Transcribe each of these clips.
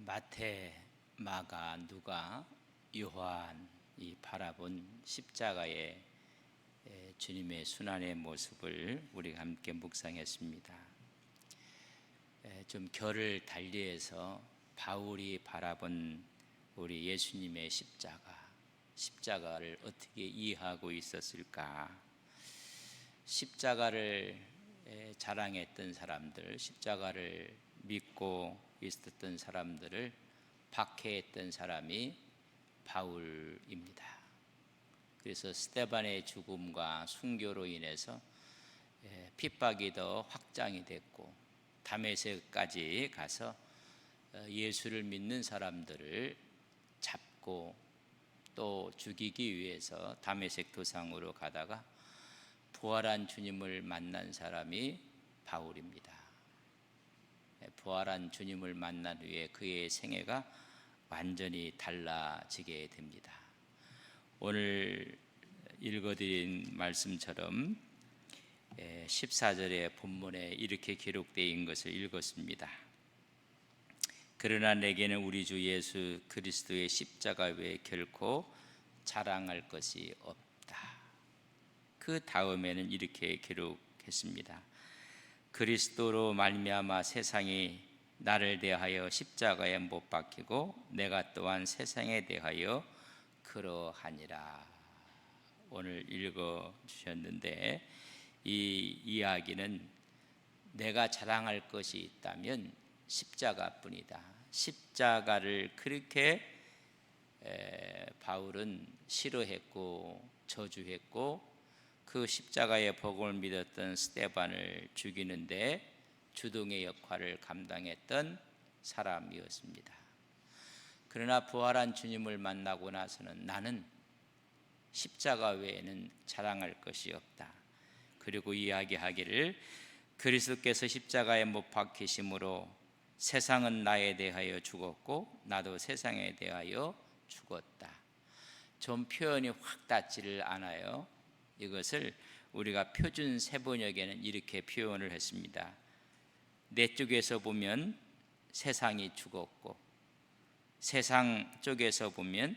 마태, 마가, 누가, 요한이 바라본 십자가의 주님의 순환의 모습을 우리가 함께 묵상했습니다. 좀 결을 달리해서 바울이 바라본 우리 예수님의 십자가를 어떻게 이해하고 있었을까? 십자가를 자랑했던 사람들, 십자가를 믿고 있었던 사람들을 박해했던 사람이 바울입니다. 그래서 스데반의 죽음과 순교로 인해서 핍박이 더 확장이 됐고 다메섹까지 가서 예수를 믿는 사람들을 잡고 또 죽이기 위해서 다메섹 도상으로 가다가 부활한 주님을 만난 사람이 바울입니다. 부활한 주님을 만난 후에 그의 생애가 완전히 달라지게 됩니다. 오늘 읽어드린 말씀처럼 14절의 본문에 이렇게 기록되어 있는 것을 읽었습니다. 그러나 내게는 우리 주 예수 그리스도의 십자가 외에 결코 자랑할 것이 없다. 그 다음에는 이렇게 기록했습니다. 그리스도로 말미암아 세상이 나를 대하여 십자가에 못 박히고 내가 또한 세상에 대하여 그러하니라. 오늘 읽어주셨는데 이 이야기는 내가 자랑할 것이 있다면 십자가뿐이다. 십자가를 그렇게 바울은 싫어했고 저주했고 그 십자가의 복음을 믿었던 스데반을 죽이는데 주동의 역할을 감당했던 사람이었습니다. 그러나 부활한 주님을 만나고 나서는 나는 십자가 외에는 자랑할 것이 없다. 그리고 이야기하기를 그리스도께서 십자가에 못 박히심으로 세상은 나에 대하여 죽었고 나도 세상에 대하여 죽었다. 좀 표현이 확 닿지를 않아요. 이것을 우리가 표준 세번역에는 이렇게 표현을 했습니다. 내 쪽에서 보면 세상이 죽었고 세상 쪽에서 보면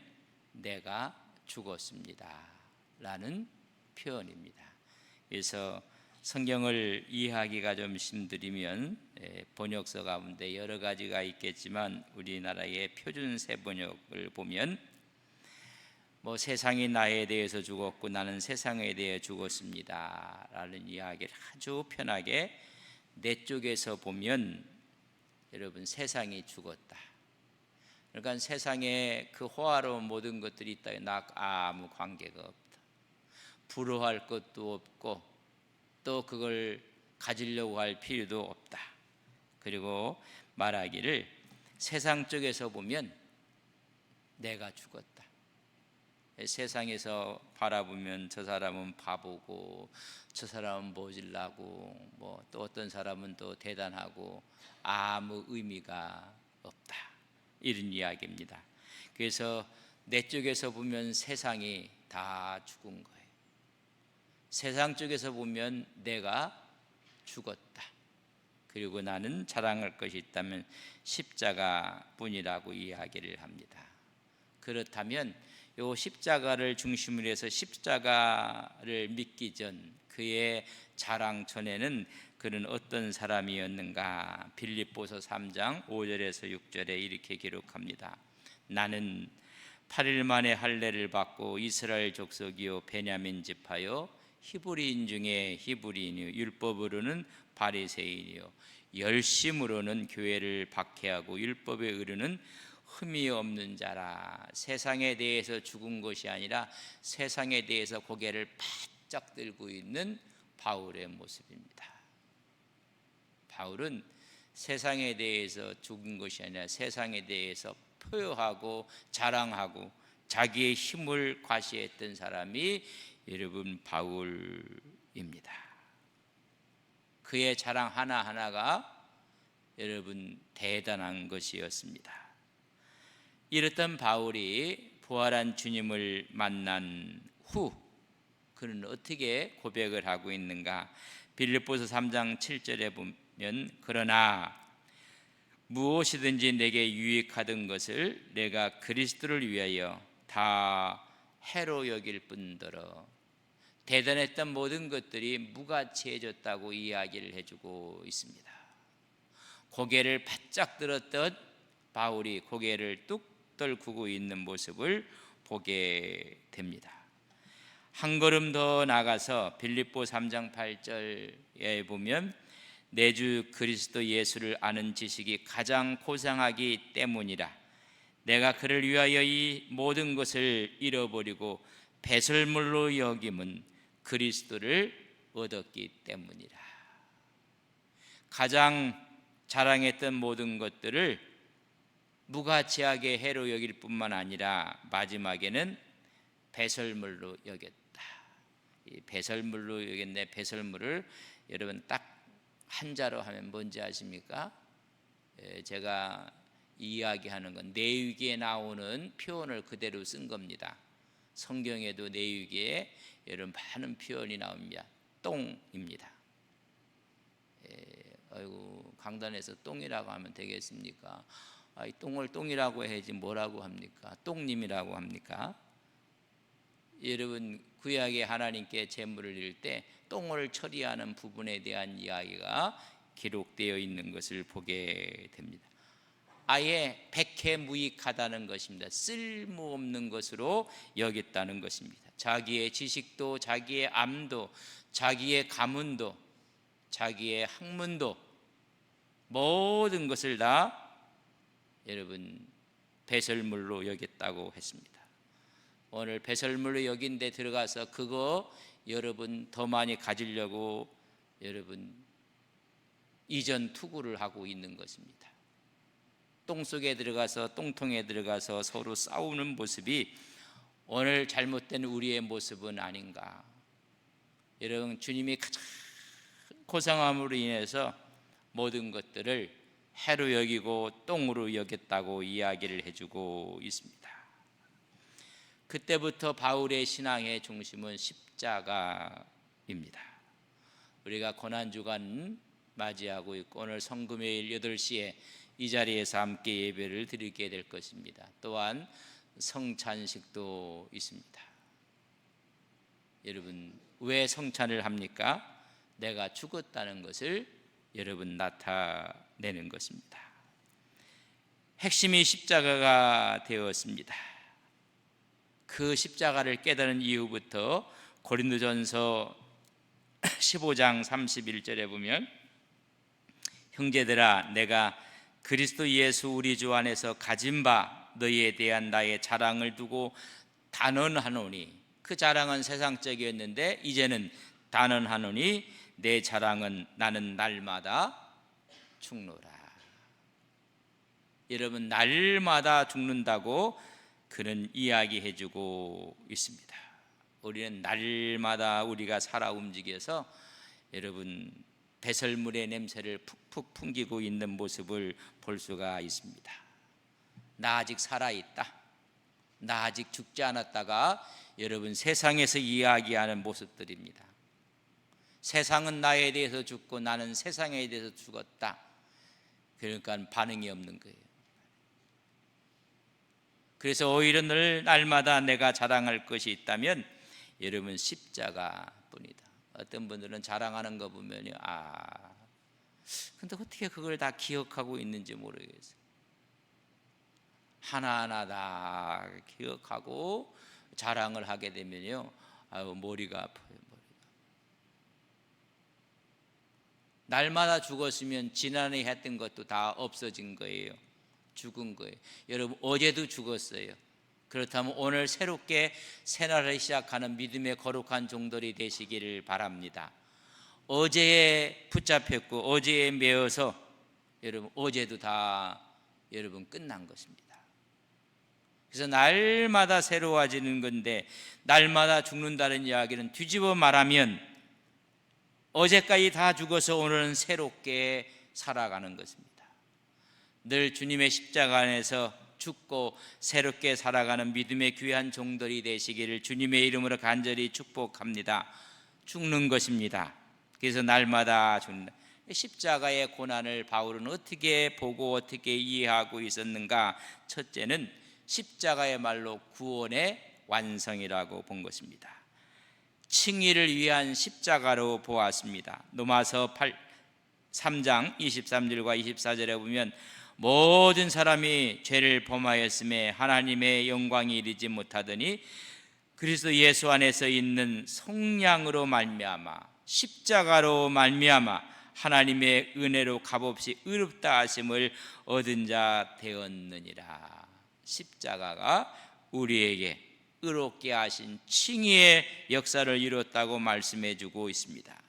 내가 죽었습니다 라는 표현입니다. 그래서 성경을 이해하기가 좀 힘들면 번역서 가운데 여러 가지가 있겠지만 우리나라의 표준 세번역을 보면 세상이 나에 대해서 죽었고 나는 세상에 대해 죽었습니다 라는 이야기를 아주 편하게 내 쪽에서 보면 여러분 세상이 죽었다. 그러니까 세상에 그 호화로운 모든 것들이 있다. 나 아무 관계가 없다. 부러워할 것도 없고 또 그걸 가지려고 할 필요도 없다. 그리고 말하기를 세상 쪽에서 보면 내가 죽었다. 세상에서 바라보면 저 사람은 바보고 저 사람은 모질라고 또 어떤 사람은 또 대단하고 아무 의미가 없다. 이런 이야기입니다. 그래서 내 쪽에서 보면 세상이 다 죽은 거예요. 세상 쪽에서 보면 내가 죽었다. 그리고 나는 자랑할 것이 있다면 십자가뿐이라고 이야기를 합니다. 그렇다면 이 십자가를 중심으로 해서 십자가를 믿기 전 그의 자랑 전에는 그는 어떤 사람이었는가? 빌립보서 3장 5절에서 6절에 이렇게 기록합니다. 나는 8일 만에 할례를 받고 이스라엘 족속이요 베냐민 지파요 히브리인 중에 히브리인이요 율법으로는 바리새인이요 열심으로는 교회를 박해하고 율법에 이르는 흠이 없는 자라. 세상에 대해서 죽은 것이 아니라 세상에 대해서 고개를 바짝 들고 있는 바울의 모습입니다. 바울은 세상에 대해서 죽은 것이 아니라 세상에 대해서 표효하고 자랑하고 자기의 힘을 과시했던 사람이 여러분 바울입니다. 그의 자랑 하나하나가 여러분 대단한 것이었습니다. 이랬던 바울이 부활한 주님을 만난 후 그는 어떻게 고백을 하고 있는가? 빌립보서 3장 7절에 보면 그러나 무엇이든지 내게 유익하던 것을 내가 그리스도를 위하여 다 해로 여길 뿐더러 대단했던 모든 것들이 무가치해졌다고 이야기를 해주고 있습니다. 고개를 바짝 들었던 바울이 고개를 뚝 떨구고 있는 모습을 보게 됩니다. 한 걸음 더 나가서 빌립보 3장 8절에 보면 내 주 그리스도 예수를 아는 지식이 가장 고상하기 때문이라 내가 그를 위하여 이 모든 것을 잃어버리고 배설물로 여김은 그리스도를 얻었기 때문이라. 가장 자랑했던 모든 것들을 무가치하게 해로 여길 뿐만 아니라 마지막에는 배설물로 여겼다. 이 배설물로 여겼네. 배설물을 여러분 딱 한자로 하면 뭔지 아십니까? 제가 이야기하는 건 내위기에 나오는 표현을 그대로 쓴 겁니다. 성경에도 내위기에 여러분 많은 표현이 나옵니다. 똥입니다. 아이고 강단에서 똥이라고 하면 되겠습니까? 이 똥을 똥이라고 해야지 뭐라고 합니까? 똥님이라고 합니까? 여러분 구약의 하나님께 제물을 드릴 때 똥을 처리하는 부분에 대한 이야기가 기록되어 있는 것을 보게 됩니다. 아예 백해무익하다는 것입니다. 쓸모없는 것으로 여겼다는 것입니다. 자기의 지식도 자기의 암도 자기의 가문도 자기의 학문도 모든 것을 다 여러분 배설물로 여겼다고 했습니다. 오늘 배설물로 여긴 데 들어가서 그거 여러분 더 많이 가지려고 여러분 이전 투구를 하고 있는 것입니다. 똥 속에 들어가서 똥통에 들어가서 서로 싸우는 모습이 오늘 잘못된 우리의 모습은 아닌가. 여러분 주님이 가장 고상함으로 인해서 모든 것들을 해로 여기고 똥으로 여겼다고 이야기를 해주고 있습니다. 그때부터 바울의 신앙의 중심은 십자가입니다. 우리가 고난주간 맞이하고 있고 오늘 성금요일 8시에 이 자리에서 함께 예배를 드리게 될 것입니다. 또한 성찬식도 있습니다. 여러분 왜 성찬을 합니까? 내가 죽었다는 것을 여러분 나타내는 것입니다. 핵심이 십자가가 되었습니다. 그 십자가를 깨달은 이후부터 고린도전서 15장 31절에 보면 형제들아 내가 그리스도 예수 우리 주 안에서 가진 바 너희에 대한 나의 자랑을 두고 단언하노니 그 자랑은 세상적이었는데 이제는 단언하노니 내 자랑은 나는 날마다 죽노라. 여러분 날마다 죽는다고 그는 이야기해주고 있습니다. 우리는 날마다 우리가 살아 움직여서 여러분 배설물의 냄새를 푹푹 풍기고 있는 모습을 볼 수가 있습니다. 나 아직 살아있다, 나 아직 죽지 않았다가 여러분 세상에서 이야기하는 모습들입니다. 세상은 나에 대해서 죽고 나는 세상에 대해서 죽었다. 그러니까 반응이 없는 거예요. 그래서 오히려 늘 날마다 내가 자랑할 것이 있다면 여러분 십자가뿐이다. 어떤 분들은 자랑하는 거 보면요, 근데 어떻게 그걸 다 기억하고 있는지 모르겠어요. 하나하나 다 기억하고 자랑을 하게 되면요, 머리가 아파요. 날마다 죽었으면 지난해 했던 것도 다 없어진 거예요. 죽은 거예요. 여러분 어제도 죽었어요. 그렇다면 오늘 새롭게 새날을 시작하는 믿음의 거룩한 종들이 되시기를 바랍니다. 어제에 붙잡혔고 어제에 매어서 여러분 어제도 다 여러분 끝난 것입니다. 그래서 날마다 새로워지는 건데 날마다 죽는다는 이야기는 뒤집어 말하면 어제까지 다 죽어서 오늘은 새롭게 살아가는 것입니다. 늘 주님의 십자가 안에서 죽고 새롭게 살아가는 믿음의 귀한 종들이 되시기를 주님의 이름으로 간절히 축복합니다. 죽는 것입니다. 그래서 날마다 죽는다. 십자가의 고난을 바울은 어떻게 보고 어떻게 이해하고 있었는가? 첫째는 십자가의 말로 구원의 완성이라고 본 것입니다. 칭의를 위한 십자가로 보았습니다. 로마서 3장 23절과 24절에 보면 모든 사람이 죄를 범하였음에 하나님의 영광이 이르지 못하더니 그리스도 예수 안에서 있는 성량으로 말미암아 십자가로 말미암아 하나님의 은혜로 값없이 의롭다 하심을 얻은 자 되었느니라. 십자가가 우리에게 의롭게 하신 칭의의 역사를 이뤘다고 말씀해 주고 있습니다.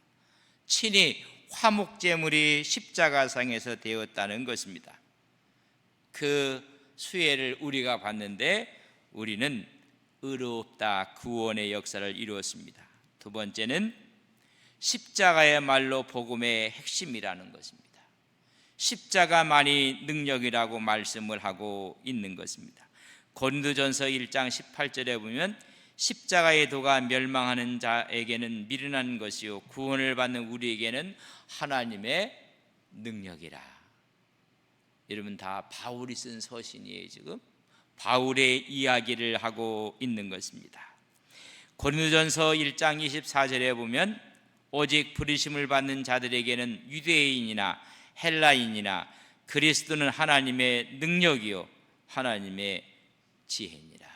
친히 화목제물이 십자가상에서 되었다는 것입니다. 그 수혜를 우리가 받는데 우리는 의롭다 구원의 역사를 이루었습니다. 두 번째는 십자가의 말로 복음의 핵심이라는 것입니다. 십자가만이 능력이라고 말씀을 하고 있는 것입니다. 고린도전서 1장 18절에 보면 십자가의 도가 멸망하는 자에게는 미련한 것이요 구원을 받는 우리에게는 하나님의 능력이라. 여러분 다 바울이 쓴 서신이에요. 지금 바울의 이야기를 하고 있는 것입니다. 고린도전서 1장 24절에 보면 오직 부르심을 받는 자들에게는 유대인이나 헬라인이나 그리스도는 하나님의 능력이요 하나님의 지혜니라.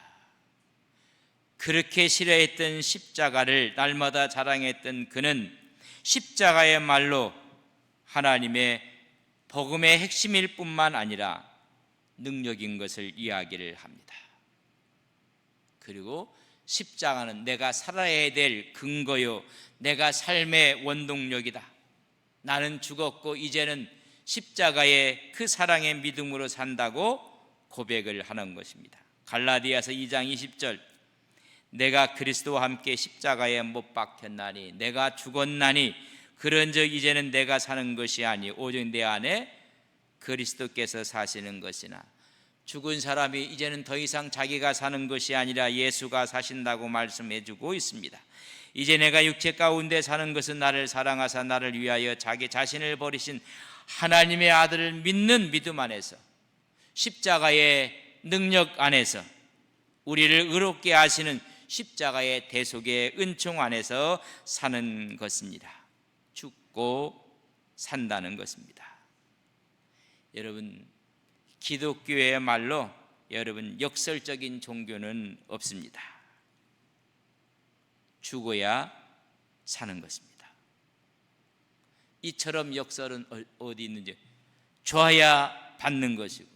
그렇게 싫어했던 십자가를 날마다 자랑했던 그는 십자가의 말로 하나님의 복음의 핵심일 뿐만 아니라 능력인 것을 이야기를 합니다. 그리고 십자가는 내가 살아야 될 근거요 내가 삶의 원동력이다. 나는 죽었고 이제는 십자가의 그 사랑의 믿음으로 산다고 고백을 하는 것입니다. 갈라디아서 2장 20절 내가 그리스도와 함께 십자가에 못 박혔나니 내가 죽었나니 그런즉 이제는 내가 사는 것이 아니 오직 내 안에 그리스도께서 사시는 것이나 죽은 사람이 이제는 더 이상 자기가 사는 것이 아니라 예수가 사신다고 말씀해 주고 있습니다. 이제 내가 육체 가운데 사는 것은 나를 사랑하사 나를 위하여 자기 자신을 버리신 하나님의 아들을 믿는 믿음 안에서 십자가의 능력 안에서 우리를 의롭게 하시는 십자가의 대속의 은총 안에서 사는 것입니다. 죽고 산다는 것입니다. 여러분 기독교의 말로 여러분 역설적인 종교는 없습니다. 죽어야 사는 것입니다. 이처럼 역설은 어디 있는지 줘야 받는 것이고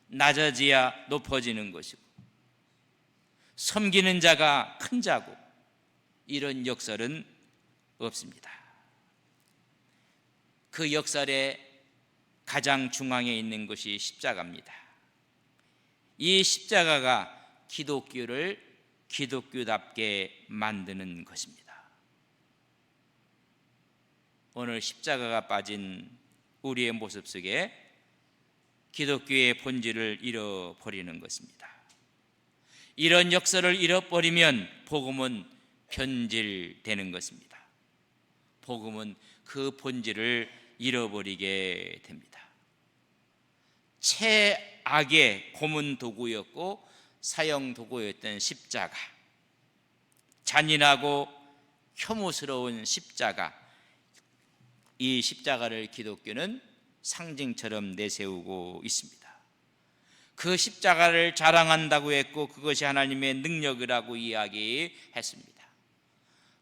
낮아지야 높아지는 것이고 섬기는 자가 큰 자고 이런 역설은 없습니다. 그 역설의 가장 중앙에 있는 것이 십자가입니다. 이 십자가가 기독교를 기독교답게 만드는 것입니다. 오늘 십자가가 빠진 우리의 모습 속에 기독교의 본질을 잃어버리는 것입니다. 이런 역사를 잃어버리면 복음은 변질되는 것입니다. 복음은 그 본질을 잃어버리게 됩니다. 최악의 고문 도구였고 사형 도구였던 십자가, 잔인하고 혐오스러운 십자가, 이 십자가를 기독교는 상징처럼 내세우고 있습니다. 그 십자가를 자랑한다고 했고 그것이 하나님의 능력이라고 이야기했습니다.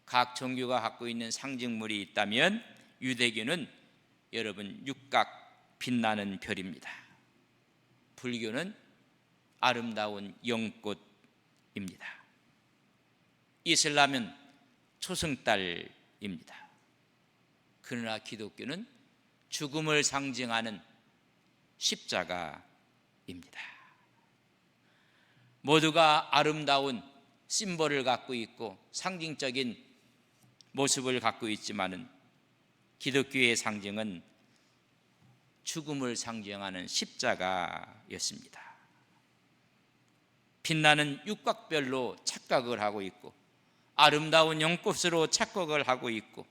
각 종교가 갖고 있는 상징물이 있다면 유대교는 여러분 육각 빛나는 별입니다. 불교는 아름다운 연꽃입니다. 이슬람은 초승달입니다. 그러나 기독교는 죽음을 상징하는 십자가입니다. 모두가 아름다운 심볼을 갖고 있고 상징적인 모습을 갖고 있지만은 기독교의 상징은 죽음을 상징하는 십자가였습니다. 빛나는 육각별로 착각을 하고 있고 아름다운 연꽃으로 착각을 하고 있고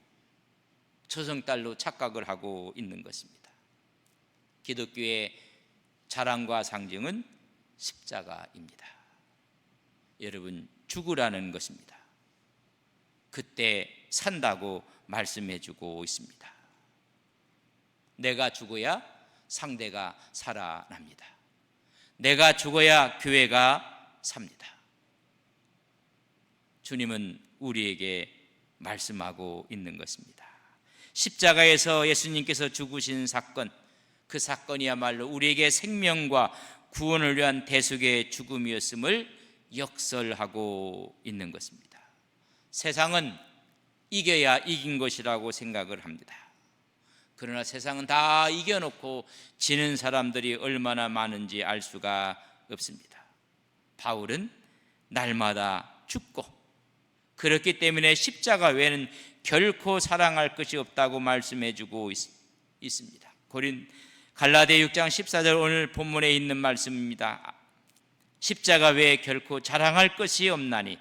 초승달로 착각을 하고 있는 것입니다. 기독교의 자랑과 상징은 십자가입니다. 여러분, 죽으라는 것입니다. 그때 산다고 말씀해 주고 있습니다. 내가 죽어야 상대가 살아납니다. 내가 죽어야 교회가 삽니다. 주님은 우리에게 말씀하고 있는 것입니다. 십자가에서 예수님께서 죽으신 사건, 그 사건이야말로 우리에게 생명과 구원을 위한 대속의 죽음이었음을 역설하고 있는 것입니다. 세상은 이겨야 이긴 것이라고 생각을 합니다. 그러나 세상은 다 이겨놓고 지는 사람들이 얼마나 많은지 알 수가 없습니다. 바울은 날마다 죽고, 그렇기 때문에 십자가 외에는 결코 사랑할 것이 없다고 말씀해 주고 있습니다. 갈라디아 6장 14절 오늘 본문에 있는 말씀입니다. 십자가 외에 결코 자랑할 것이 없나니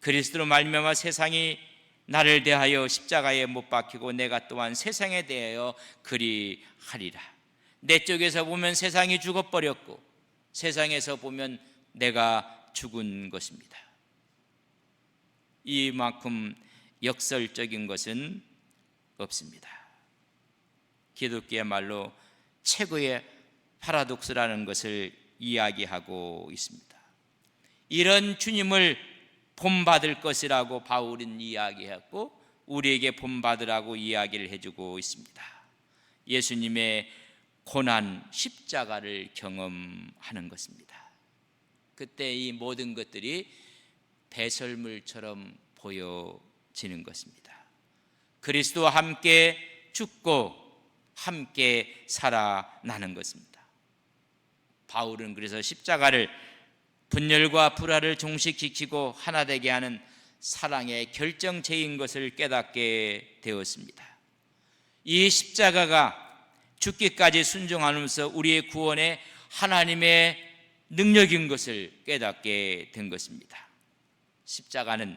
그리스도로 말미암아 세상이 나를 대하여 십자가에 못 박히고 내가 또한 세상에 대하여 그리하리라. 내 쪽에서 보면 세상이 죽어버렸고 세상에서 보면 내가 죽은 것입니다. 이만큼 역설적인 것은 없습니다. 기독교야말로 최고의 파라독스라는 것을 이야기하고 있습니다. 이런 주님을 본받을 것이라고 바울은 이야기했고 우리에게 본받으라고 이야기를 해주고 있습니다. 예수님의 고난 십자가를 경험하는 것입니다. 그때 이 모든 것들이 배설물처럼 보여지는 것입니다. 그리스도와 함께 죽고 함께 살아나는 것입니다. 바울은 그래서 십자가를 분열과 불화를 종식시키고 하나 되게 하는 사랑의 결정체인 것을 깨닫게 되었습니다. 이 십자가가 죽기까지 순종하면서 우리의 구원에 하나님의 능력인 것을 깨닫게 된 것입니다. 십자가는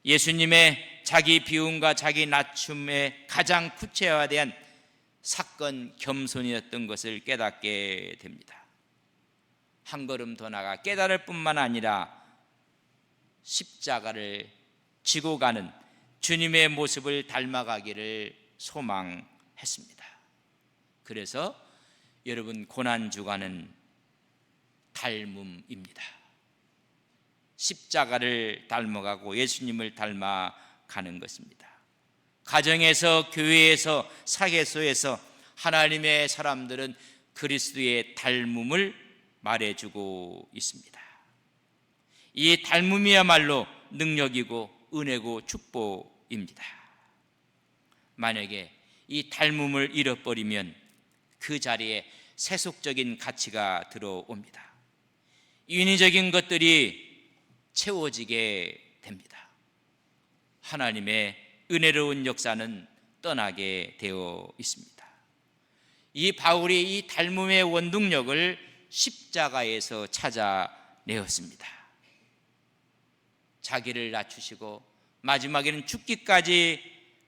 예수님의 자기 비움과 자기 낮춤의 가장 구체화된 사건 겸손이었던 것을 깨닫게 됩니다. 한 걸음 더 나아가 깨달을 뿐만 아니라 십자가를 지고 가는 주님의 모습을 닮아가기를 소망했습니다. 그래서 여러분, 고난주간은 닮음입니다. 십자가를 닮아가고 예수님을 닮아가는 것입니다. 가정에서, 교회에서, 사계소에서 하나님의 사람들은 그리스도의 닮음을 말해주고 있습니다. 이 닮음이야말로 능력이고 은혜고 축복입니다. 만약에 이 닮음을 잃어버리면 그 자리에 세속적인 가치가 들어옵니다. 인위적인 것들이 채워지게 됩니다. 하나님의 은혜로운 역사는 떠나게 되어 있습니다. 이 바울이 이 닮음의 원동력을 십자가에서 찾아내었습니다. 자기를 낮추시고 마지막에는 죽기까지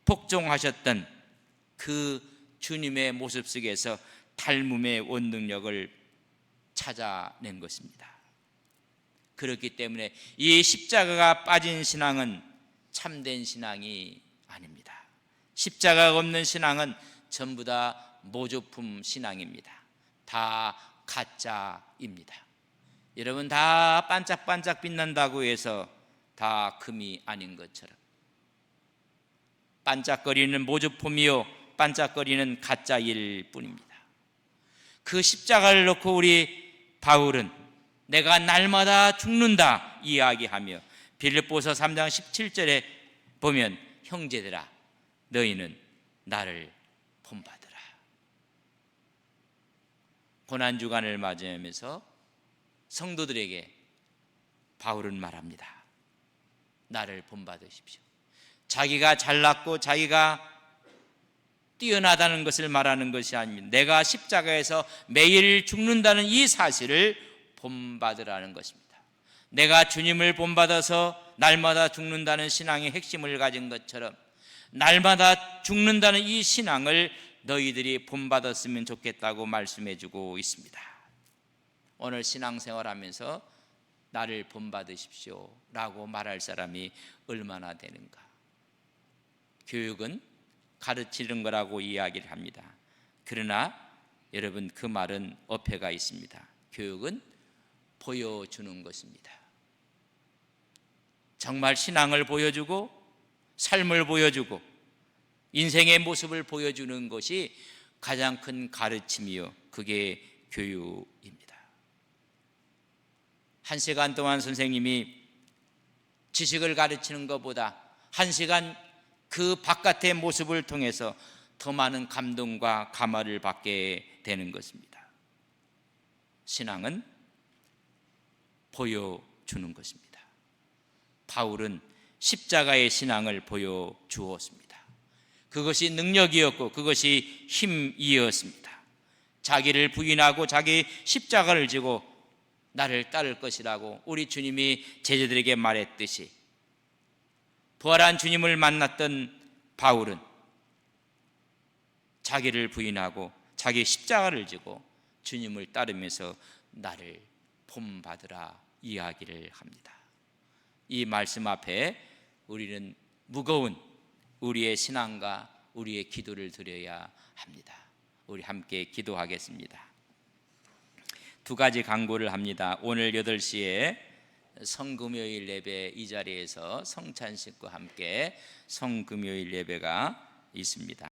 복종하셨던 그 주님의 모습 속에서 닮음의 원동력을 찾아낸 것입니다. 그렇기 때문에 이 십자가가 빠진 신앙은 참된 신앙이 아닙니다. 십자가가 없는 신앙은 전부 다 모조품 신앙입니다. 다 가짜입니다. 여러분, 다 반짝반짝 빛난다고 해서 다 금이 아닌 것처럼 반짝거리는 모조품이요 반짝거리는 가짜일 뿐입니다. 그 십자가를 놓고 우리 바울은 내가 날마다 죽는다 이야기하며 빌립보서 3장 17절에 보면 형제들아 너희는 나를 본받으라. 고난주간을 맞이하면서 성도들에게 바울은 말합니다. 나를 본받으십시오. 자기가 잘났고 자기가 뛰어나다는 것을 말하는 것이 아닙니다. 내가 십자가에서 매일 죽는다는 이 사실을 본받으라는 것입니다. 내가 주님을 본받아서 날마다 죽는다는 신앙의 핵심을 가진 것처럼 날마다 죽는다는 이 신앙을 너희들이 본받았으면 좋겠다고 말씀해 주고 있습니다. 오늘 신앙생활하면서 나를 본받으십시오 라고 말할 사람이 얼마나 되는가. 교육은 가르치는 거라고 이야기를 합니다. 그러나 여러분, 그 말은 어폐가 있습니다. 교육은 보여주는 것입니다. 정말 신앙을 보여주고 삶을 보여주고 인생의 모습을 보여주는 것이 가장 큰 가르침이요, 그게 교육입니다. 1시간 동안 선생님이 지식을 가르치는 것보다 1시간 그 바깥의 모습을 통해서 더 많은 감동과 감화를 받게 되는 것입니다. 신앙은 보여주는 것입니다. 바울은 십자가의 신앙을 보여주었습니다. 그것이 능력이었고 그것이 힘이었습니다. 자기를 부인하고 자기 십자가를 지고 나를 따를 것이라고 우리 주님이 제자들에게 말했듯이 부활한 주님을 만났던 바울은 자기를 부인하고 자기 십자가를 지고 주님을 따르면서 나를 본받으라 이야기를 합니다. 이 말씀 앞에 우리는 무거운 우리의 신앙과 우리의 기도를 드려야 합니다. 우리 함께 기도하겠습니다. 2가지 강구를 합니다. 오늘 8시에 성금요일 예배 이 자리에서 성찬식과 함께 성금요일 예배가 있습니다.